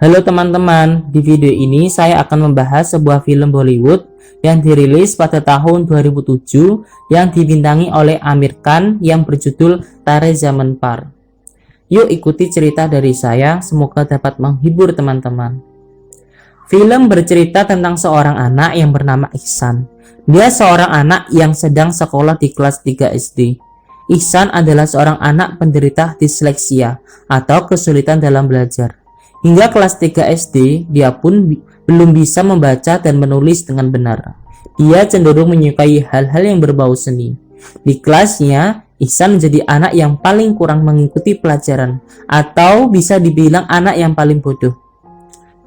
Halo teman-teman, di video ini saya akan membahas sebuah film Bollywood yang dirilis pada tahun 2007 yang dibintangi oleh Aamir Khan yang berjudul Taare Zameen Par. Yuk ikuti cerita dari saya, semoga dapat menghibur teman-teman. Film bercerita tentang seorang anak yang bernama Ihsan. Dia seorang anak yang sedang sekolah di kelas 3 SD. Ihsan adalah seorang anak penderita disleksia atau kesulitan dalam belajar. Hingga kelas 3 SD, dia pun belum bisa membaca dan menulis dengan benar. Dia cenderung menyukai hal-hal yang berbau seni. Di kelasnya, Ihsan menjadi anak yang paling kurang mengikuti pelajaran, atau bisa dibilang anak yang paling bodoh.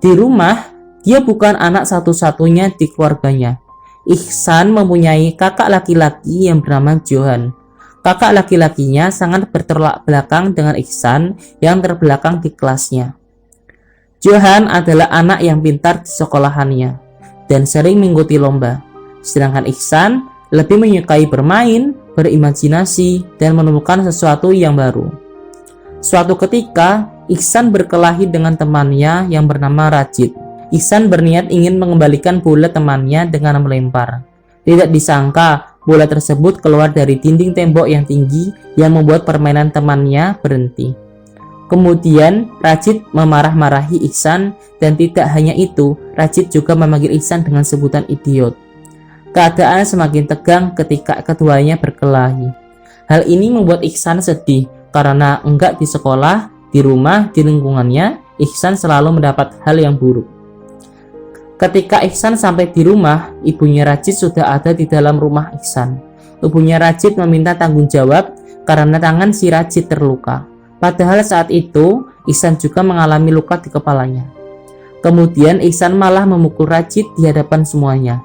Di rumah, dia bukan anak satu-satunya di keluarganya. Ihsan mempunyai kakak laki-laki yang bernama Johan. Kakak laki-lakinya sangat bertolak belakang dengan Ihsan yang terbelakang di kelasnya. Johan adalah anak yang pintar di sekolahannya dan sering mengikuti lomba. Sedangkan Ihsan lebih menyukai bermain, berimajinasi, dan menemukan sesuatu yang baru. Suatu ketika, Ihsan berkelahi dengan temannya yang bernama Rajit. Ihsan berniat ingin mengembalikan bola temannya dengan melempar. Tidak disangka, bola tersebut keluar dari dinding tembok yang tinggi yang membuat permainan temannya berhenti. Kemudian Rajit memarah-marahi Ihsan, dan tidak hanya itu, Rajit juga memanggil Ihsan dengan sebutan idiot. Keadaan semakin tegang ketika keduanya berkelahi. Hal ini membuat Ihsan sedih karena enggak di sekolah, di rumah, di lingkungannya, Ihsan selalu mendapat hal yang buruk. Ketika Ihsan sampai di rumah, ibunya Rajit sudah ada di dalam rumah Ihsan. Ibunya Rajit meminta tanggung jawab karena tangan si Rajit terluka. Padahal saat itu, Ihsan juga mengalami luka di kepalanya. Kemudian Ihsan malah memukul Rajit di hadapan semuanya.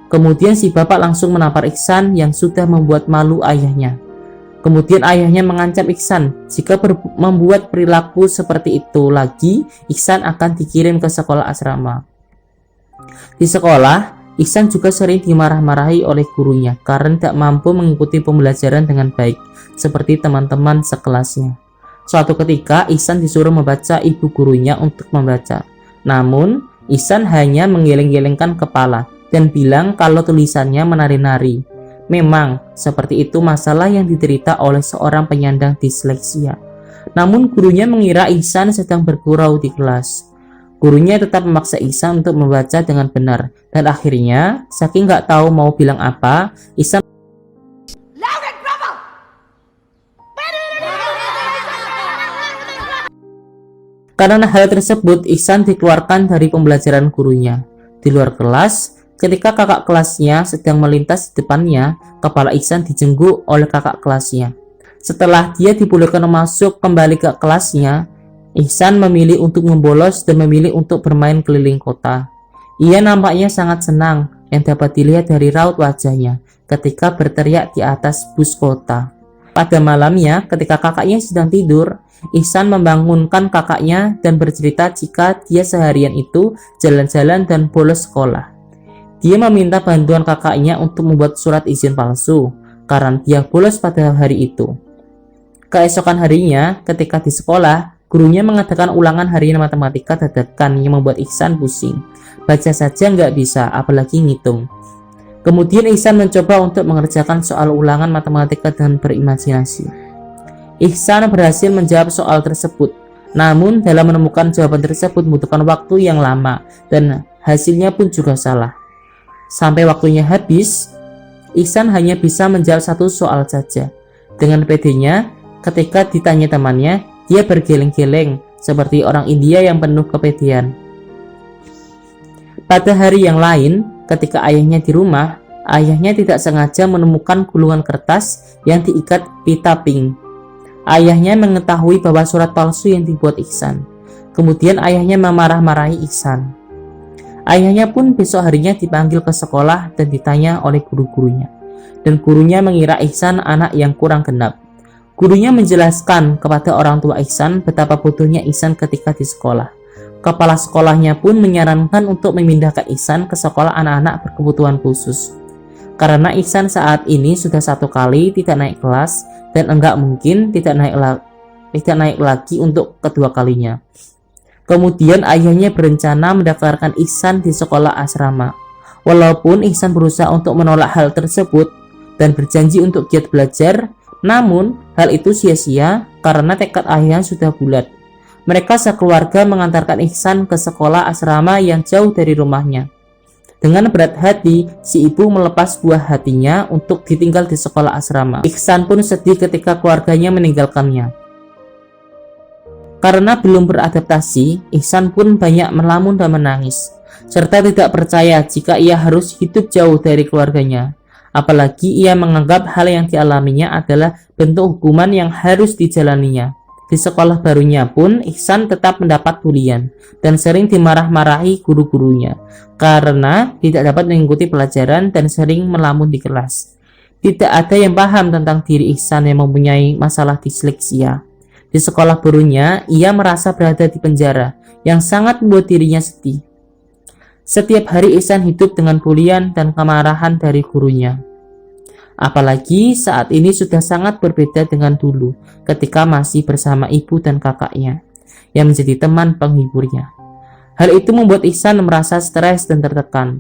Kemudian si bapak langsung menampar Ihsan yang sudah membuat malu ayahnya. Kemudian ayahnya mengancam Ihsan, jika membuat perilaku seperti itu lagi, Ihsan akan dikirim ke sekolah asrama. Di sekolah, Ihsan juga sering dimarah-marahi oleh gurunya karena tidak mampu mengikuti pembelajaran dengan baik, seperti teman-teman sekelasnya. Suatu ketika, Ihsan disuruh membaca ibu gurunya untuk membaca. Namun, Ihsan hanya menggeleng-gelengkan kepala dan bilang kalau tulisannya menari-nari. Memang, seperti itu masalah yang diderita oleh seorang penyandang disleksia. Namun, gurunya mengira Ihsan sedang bergurau di kelas. Gurunya tetap memaksa Ihsan untuk membaca dengan benar. Dan akhirnya, saking nggak tahu mau bilang apa, Ihsan Karena hal tersebut, Ihsan dikeluarkan dari pembelajaran gurunya. Di luar kelas, ketika kakak kelasnya sedang melintas di depannya, kepala Ihsan dijengguk oleh kakak kelasnya. Setelah dia dibolehkan masuk kembali ke kelasnya, Ihsan memilih untuk membolos dan memilih untuk bermain keliling kota. Ia nampaknya sangat senang, yang dapat dilihat dari raut wajahnya ketika berteriak di atas bus kota. Pada malamnya, ketika kakaknya sedang tidur, Ihsan membangunkan kakaknya dan bercerita jika dia seharian itu jalan-jalan dan bolos sekolah. Dia meminta bantuan kakaknya untuk membuat surat izin palsu karena dia bolos pada hari itu. Keesokan harinya, ketika di sekolah, gurunya mengadakan ulangan harian matematika dadakan yang membuat Ihsan pusing. Baca saja nggak bisa, apalagi ngitung. Kemudian Ihsan mencoba untuk mengerjakan soal ulangan matematika dengan berimajinasi. Ihsan berhasil menjawab soal tersebut, namun dalam menemukan jawaban tersebut membutuhkan waktu yang lama dan hasilnya pun juga salah. Sampai waktunya habis, Ihsan hanya bisa menjawab satu soal saja. Dengan pedenya, ketika ditanya temannya, dia bergeleng-geleng seperti orang India yang penuh kepedean. Pada hari yang lain, ketika ayahnya di rumah, ayahnya tidak sengaja menemukan gulungan kertas yang diikat pita pink. Ayahnya mengetahui bahwa surat palsu yang dibuat Ihsan. Kemudian ayahnya memarah-marahi Ihsan. Ayahnya pun besok harinya dipanggil ke sekolah dan ditanya oleh guru-gurunya. Dan gurunya mengira Ihsan anak yang kurang genap. Gurunya menjelaskan kepada orang tua Ihsan betapa bodohnya Ihsan ketika di sekolah. Kepala sekolahnya pun menyarankan untuk memindahkan Ihsan ke sekolah anak-anak berkebutuhan khusus. Karena Ihsan saat ini sudah 1 kali tidak naik kelas dan enggak mungkin tidak naik lagi untuk kedua kalinya. Kemudian ayahnya berencana mendaftarkan Ihsan di sekolah asrama. Walaupun Ihsan berusaha untuk menolak hal tersebut dan berjanji untuk giat belajar, namun hal itu sia-sia karena tekad ayahnya sudah bulat. Mereka sekeluarga mengantarkan Ihsan ke sekolah asrama yang jauh dari rumahnya. Dengan berat hati, si ibu melepas buah hatinya untuk ditinggal di sekolah asrama. Ihsan pun sedih ketika keluarganya meninggalkannya. Karena belum beradaptasi, Ihsan pun banyak melamun dan menangis, serta tidak percaya jika ia harus hidup jauh dari keluarganya. Apalagi ia menganggap hal yang dialaminya adalah bentuk hukuman yang harus dijalaninya. Di sekolah barunya pun, Ihsan tetap mendapat bulian dan sering dimarah-marahi guru-gurunya karena tidak dapat mengikuti pelajaran dan sering melamun di kelas. Tidak ada yang paham tentang diri Ihsan yang mempunyai masalah disleksia. Di sekolah barunya, ia merasa berada di penjara yang sangat membuat dirinya sedih. Setiap hari Ihsan hidup dengan bulian dan kemarahan dari gurunya. Apalagi saat ini sudah sangat berbeda dengan dulu ketika masih bersama ibu dan kakaknya yang menjadi teman penghiburnya. Hal itu membuat Ihsan merasa stres dan tertekan.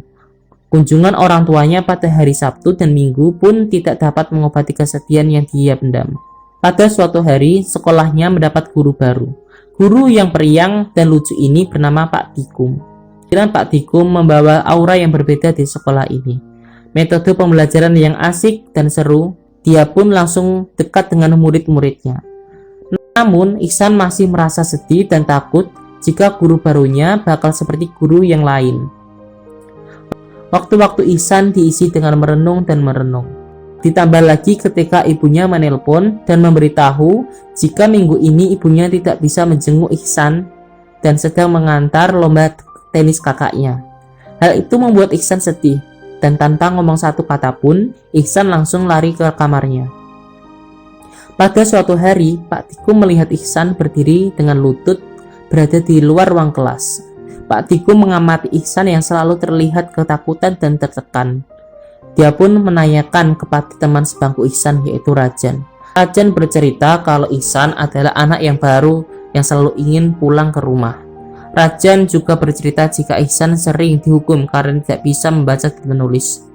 Kunjungan orang tuanya pada hari Sabtu dan Minggu pun tidak dapat mengobati kesedihan yang dia pendam. Pada suatu hari, sekolahnya mendapat guru baru. Guru yang periang dan lucu ini bernama Pak Tikum. Pikiran Pak Tikum membawa aura yang berbeda di sekolah ini. Metode pembelajaran yang asik dan seru, dia pun langsung dekat dengan murid-muridnya. Namun, Ihsan masih merasa sedih dan takut jika guru barunya bakal seperti guru yang lain. Waktu-waktu Ihsan diisi dengan merenung dan merenung. Ditambah lagi ketika ibunya menelpon dan memberitahu jika minggu ini ibunya tidak bisa menjenguk Ihsan dan sedang mengantar lomba tenis kakaknya. Hal itu membuat Ihsan sedih dan tanpa ngomong satu kata pun, Ihsan langsung lari ke kamarnya. Pada suatu hari, Pak Tikum melihat Ihsan berdiri dengan lutut berada di luar ruang kelas. Pak Tikum mengamati Ihsan yang selalu terlihat ketakutan dan tertekan. Dia pun menanyakan kepada teman sebangku Ihsan, yaitu Rajan. Rajan bercerita kalau Ihsan adalah anak yang baru yang selalu ingin pulang ke rumah. Rajan juga bercerita jika Ihsan sering dihukum karena tidak bisa membaca dan menulis.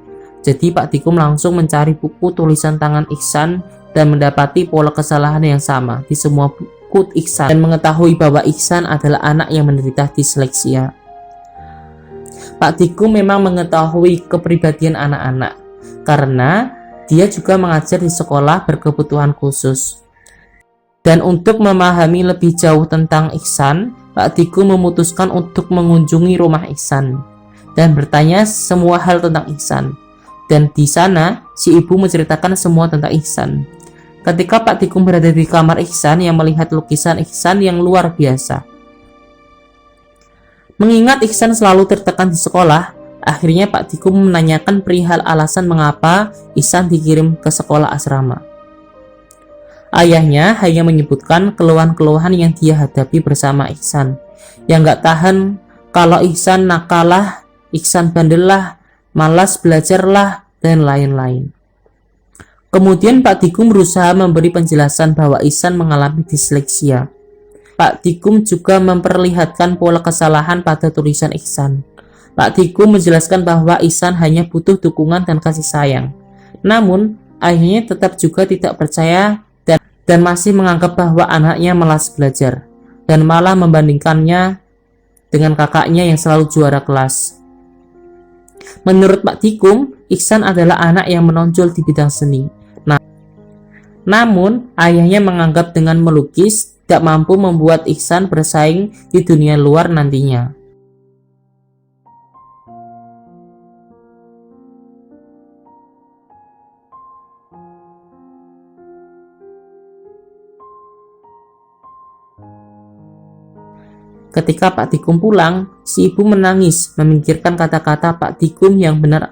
Jadi Pak Tikum langsung mencari buku tulisan tangan Ihsan dan mendapati pola kesalahan yang sama di semua buku Ihsan dan mengetahui bahwa Ihsan adalah anak yang menderita disleksia. Pak Tikum memang mengetahui kepribadian anak-anak karena dia juga mengajar di sekolah berkebutuhan khusus. Dan untuk memahami lebih jauh tentang Ihsan, Pak Tikum memutuskan untuk mengunjungi rumah Ihsan dan bertanya semua hal tentang Ihsan. Dan di sana, si ibu menceritakan semua tentang Ihsan. Ketika Pak Tikum berada di kamar Ihsan yang melihat lukisan Ihsan yang luar biasa. Mengingat Ihsan selalu tertekan di sekolah, akhirnya Pak Tikum menanyakan perihal alasan mengapa Ihsan dikirim ke sekolah asrama. Ayahnya hanya menyebutkan keluhan-keluhan yang dia hadapi bersama Ihsan, yang gak tahan kalau Ihsan nakalah, Ihsan bandel lah, malas belajar lah, dan lain-lain. Kemudian Pak Tikum berusaha memberi penjelasan bahwa Ihsan mengalami disleksia. Pak Tikum juga memperlihatkan pola kesalahan pada tulisan Ihsan. Pak Tikum menjelaskan bahwa Ihsan hanya butuh dukungan dan kasih sayang. Namun, ayahnya tetap juga tidak percaya dan masih menganggap bahwa anaknya malas belajar dan malah membandingkannya dengan kakaknya yang selalu juara kelas. Menurut Pak Tikum, Ihsan adalah anak yang menonjol di bidang seni. Namun, ayahnya menganggap dengan melukis tidak mampu membuat Ihsan bersaing di dunia luar nantinya. Ketika Pak Tikum pulang, si ibu menangis memikirkan kata-kata Pak Tikum yang benar.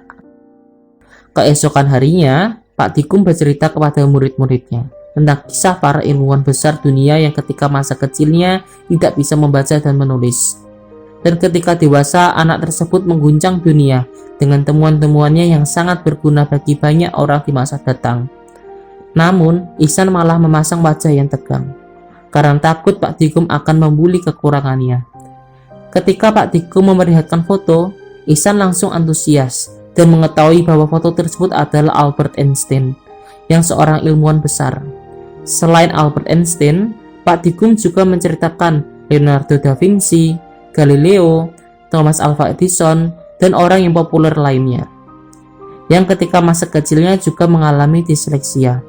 Keesokan harinya, Pak Tikum bercerita kepada murid-muridnya tentang kisah para ilmuwan besar dunia yang ketika masa kecilnya tidak bisa membaca dan menulis. Dan ketika dewasa, anak tersebut mengguncang dunia dengan temuan-temuannya yang sangat berguna bagi banyak orang di masa datang. Namun, Ihsan malah memasang wajah yang tegang karena takut Pak Tikum akan membuli kekurangannya. Ketika Pak Tikum memperlihatkan foto, Ihsan langsung antusias dan mengetahui bahwa foto tersebut adalah Albert Einstein, yang seorang ilmuwan besar. Selain Albert Einstein, Pak Tikum juga menceritakan Leonardo da Vinci, Galileo, Thomas Alva Edison, dan orang yang populer lainnya, yang ketika masa kecilnya juga mengalami disleksia.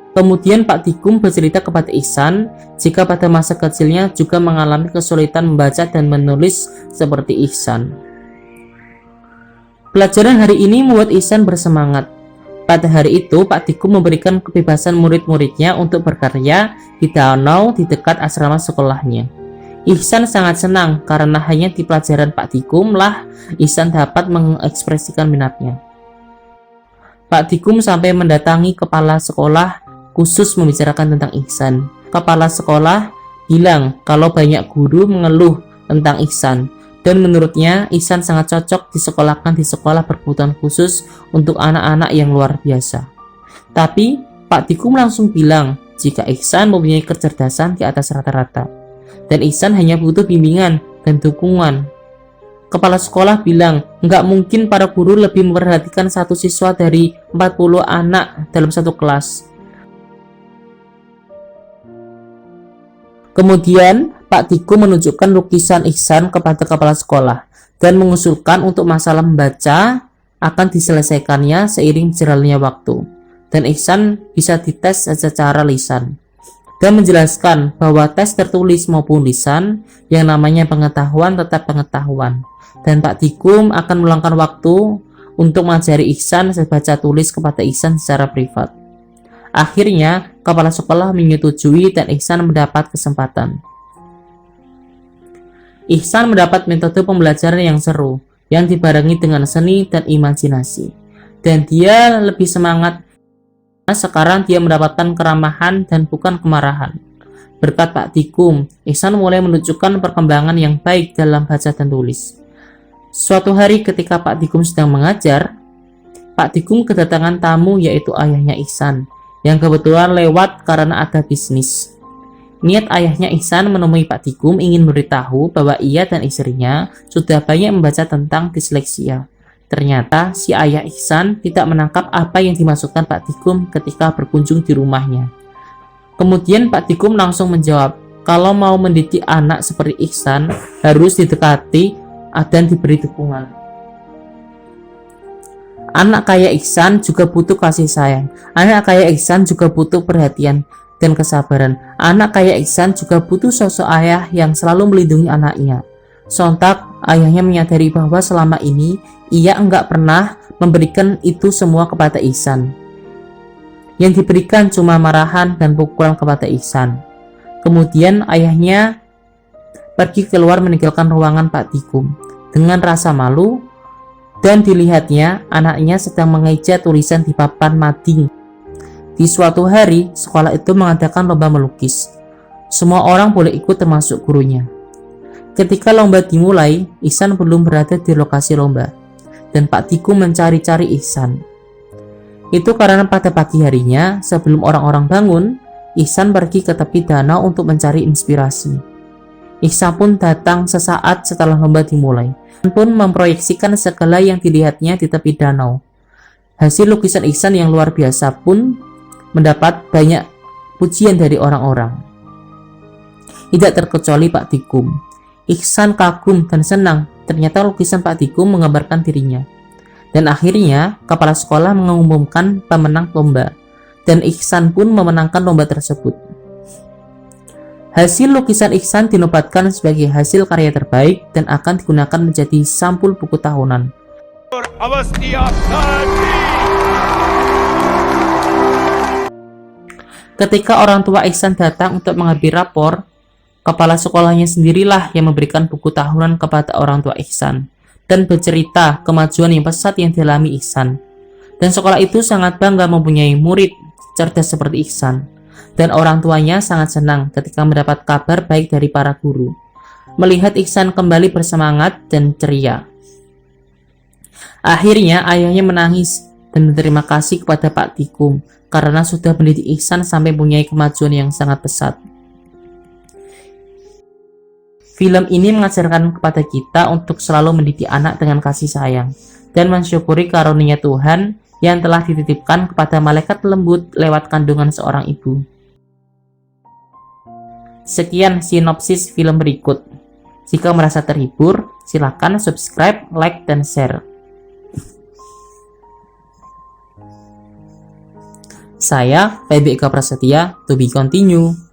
Kemudian Pak Tikum bercerita kepada Ihsan jika pada masa kecilnya juga mengalami kesulitan membaca dan menulis seperti Ihsan. Pelajaran hari ini membuat Ihsan bersemangat. Pada hari itu, Pak Tikum memberikan kebebasan murid-muridnya untuk berkarya di danau di dekat asrama sekolahnya. Ihsan sangat senang karena hanya di pelajaran Pak Tikum lah Ihsan dapat mengekspresikan minatnya. Pak Tikum sampai mendatangi kepala sekolah khusus membicarakan tentang Ihsan. Kepala sekolah bilang kalau banyak guru mengeluh tentang Ihsan, dan menurutnya Ihsan sangat cocok disekolahkan di sekolah berkebutuhan khusus untuk anak-anak yang luar biasa. Tapi Pak Tikum langsung bilang jika Ihsan mempunyai kecerdasan di atas rata-rata, dan Ihsan hanya butuh bimbingan dan dukungan. Kepala sekolah bilang nggak mungkin para guru lebih memperhatikan satu siswa dari 40 anak dalam satu kelas. Kemudian Pak Tikum menunjukkan lukisan Ihsan kepada kepala sekolah dan mengusulkan untuk masalah membaca akan diselesaikannya seiring berjalannya waktu, dan Ihsan bisa dites secara lisan, dan menjelaskan bahwa tes tertulis maupun lisan yang namanya pengetahuan tetap pengetahuan, dan Pak Tikum akan meluangkan waktu untuk mengajari Ihsan baca tulis kepada Ihsan secara privat. Akhirnya kepala sekolah menyetujui dan Ihsan mendapat kesempatan. Ihsan mendapat metode pembelajaran yang seru, yang dibarengi dengan seni dan imajinasi, dan dia lebih semangat. Sekarang dia mendapatkan keramahan dan bukan kemarahan. Berkat Pak Tikum, Ihsan mulai menunjukkan perkembangan yang baik dalam baca dan tulis. Suatu hari ketika Pak Tikum sedang mengajar, Pak Tikum kedatangan tamu, yaitu ayahnya Ihsan, yang kebetulan lewat karena ada bisnis. Niat ayahnya Ihsan menemui Pak Tikum ingin memberitahu bahwa ia dan istrinya sudah banyak membaca tentang disleksia. Ternyata si ayah Ihsan tidak menangkap apa yang dimaksudkan Pak Tikum ketika berkunjung di rumahnya. Kemudian Pak Tikum langsung menjawab, kalau mau mendidik anak seperti Ihsan harus didekati dan diberi dukungan. Anak kaya Ihsan juga butuh kasih sayang. Anak kaya Ihsan juga butuh perhatian dan kesabaran. Anak kaya Ihsan juga butuh sosok ayah yang selalu melindungi anaknya. Sontak, ayahnya menyadari bahwa selama ini ia enggak pernah memberikan itu semua kepada Ihsan. Yang diberikan cuma marahan dan pukulan kepada Ihsan. Kemudian ayahnya pergi keluar meninggalkan ruangan Pak Tikum dengan rasa malu, dan dilihatnya anaknya sedang mengeja tulisan di papan mading. Di suatu hari, sekolah itu mengadakan lomba melukis. Semua orang boleh ikut termasuk gurunya. Ketika lomba dimulai, Ihsan belum berada di lokasi lomba, dan Pak Tikum mencari-cari Ihsan. Itu karena pada pagi harinya, sebelum orang-orang bangun, Ihsan pergi ke tepi danau untuk mencari inspirasi. Ihsan pun datang sesaat setelah lomba dimulai, dan pun memproyeksikan segala yang dilihatnya di tepi danau. Hasil lukisan Ihsan yang luar biasa pun mendapat banyak pujian dari orang-orang, tidak terkecuali Pak Tikum. Ihsan kagum dan senang, ternyata lukisan Pak Tikum menggambarkan dirinya. Dan akhirnya kepala sekolah mengumumkan pemenang lomba, dan Ihsan pun memenangkan lomba tersebut. Hasil lukisan Ihsan dinobatkan sebagai hasil karya terbaik dan akan digunakan menjadi sampul buku tahunan. Ketika orang tua Ihsan datang untuk mengambil rapor, kepala sekolahnya sendirilah yang memberikan buku tahunan kepada orang tua Ihsan dan bercerita kemajuan yang pesat yang dialami Ihsan. Dan sekolah itu sangat bangga mempunyai murid cerdas seperti Ihsan. Dan orang tuanya sangat senang ketika mendapat kabar baik dari para guru, melihat Ihsan kembali bersemangat dan ceria. Akhirnya ayahnya menangis dan berterima kasih kepada Pak Tikum karena sudah mendidik Ihsan sampai mempunyai kemajuan yang sangat pesat. Film ini mengajarkan kepada kita untuk selalu mendidik anak dengan kasih sayang dan mensyukuri karunia Tuhan yang telah dititipkan kepada malaikat lembut lewat kandungan seorang ibu. Sekian sinopsis film berikut. Jika merasa terhibur, silakan subscribe, like, dan share. Saya, Feby Eka Prasetya, to be continue.